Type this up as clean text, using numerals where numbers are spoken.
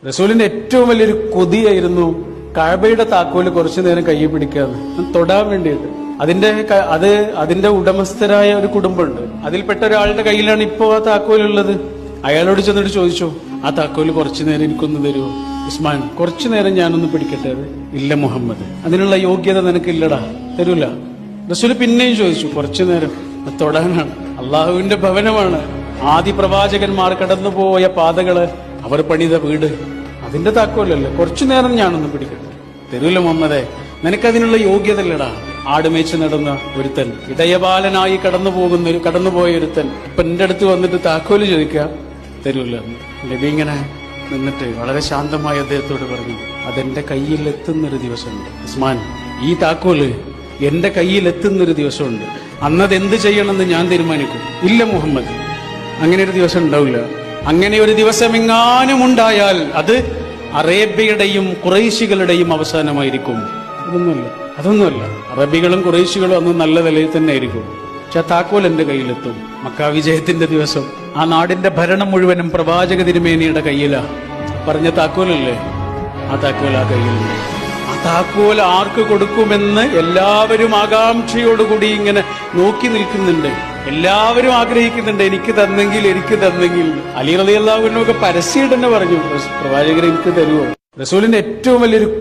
റസൂലിന്റെ ഏറ്റവും വലിയൊരു കൊതിയായിരുന്നു കഅബയുടെ താക്കോല് കുറച്ചു നേരം കയ്യിൽ പിടിക്കാന്ന് തൊടാൻ വേണ്ടിയിട്ട്. അതിന്റെ ഉടമസ്ഥരായ ഒരു കുടുംബമുണ്ട്. അതിൽപ്പെട്ട ഒരാളുടെ കയ്യിലാണ് ഇപ്പോ ആ താക്കോലുള്ളത്. അയാളോട് ചെന്നിട്ട് ചോദിച്ചു, ആ താക്കോല് കുറച്ചു നേരം എനിക്കൊന്ന് തരുമോ? ഉസ്മാൻ, കുറച്ചു നേരം ഞാനൊന്ന് പിടിക്കട്ടെ. അത് ഇല്ല മുഹമ്മദ്, അതിനുള്ള യോഗ്യത നിനക്കില്ലടാ, തരൂല. റസൂൽ പിന്നെയും ചോദിച്ചു, കുറച്ചു നേരം. തൊടാനാണ്, അള്ളാഹുവിന്റെ ഭവനമാണ്, ആദി പ്രവാചകന്മാർ കടന്നുപോയ പാതകള്, അവർ പണിത വീട്, അതിന്റെ താക്കോലല്ലേ, കുറച്ചു നേരം ഞാനൊന്ന് പിടിക്കട്ടെ. തരൂല മുഹമ്മദേ, നിനക്കതിനുള്ള യോഗ്യത ഇല്ലടാ. ആടുമേച്ച് നടന്ന ഒരുത്തൻ, ഇടയബാലനായി കടന്നുപോയ ഒരുത്തൻ ഇപ്പൊ എന്റെ അടുത്ത് വന്നിട്ട് താക്കോല് ചോദിക്കുക, തരൂല. നബി ഇങ്ങനെ നിന്നിട്ട് വളരെ ശാന്തമായി അദ്ദേഹത്തോട് പറഞ്ഞു, അതെന്റെ കയ്യിൽ എത്തുന്നൊരു ദിവസമുണ്ട് ഉസ്മാൻ, ഈ താക്കോല് എന്റെ കയ്യിൽ എത്തുന്നൊരു ദിവസമുണ്ട്, അന്നത് എന്ത് ചെയ്യണമെന്ന് ഞാൻ തീരുമാനിക്കും. ഇല്ല മുഹമ്മദ്, അങ്ങനെ ഒരു ദിവസം ഉണ്ടാവില്ല. അങ്ങനെ ഒരു ദിവസം എങ്ങാനും ഉണ്ടായാൽ അത് അറേബ്യയുടെയും ഖുറൈശികളുടെയും അവസാനമായിരിക്കും. അതൊന്നുമല്ല, അറബികളും ഖുറൈശികളും അന്ന് നല്ല നിലയിൽ തന്നെ ആയിരിക്കും. പക്ഷെ താക്കോൽ എന്റെ കയ്യിലെത്തും. മക്ക വിജയത്തിന്റെ ദിവസം ആ നാടിന്റെ ഭരണം മുഴുവനും പ്രവാചക തിരുമേനിയുടെ കയ്യിലാ. പറഞ്ഞ താക്കോലല്ലേ, ആ താക്കോൽ ആ കയ്യിലുണ്ട്. ആ താക്കോൽ ആർക്ക് കൊടുക്കുമെന്ന് എല്ലാവരും ആകാംക്ഷയോടുകൂടി ഇങ്ങനെ നോക്കി നിൽക്കുന്നുണ്ട്. എല്ലാവരും ആഗ്രഹിക്കുന്നുണ്ട്, എനിക്ക് തന്നെങ്കിൽ. അലി റളിയല്ലാഹു അൻഹു ഒക്കെ പരസ്യമായിട്ട് തന്നെ പറഞ്ഞു, പ്രവാചകരെ എനിക്ക് തരുമോ? റസൂലിന്റെ ഏറ്റവും വലിയൊരു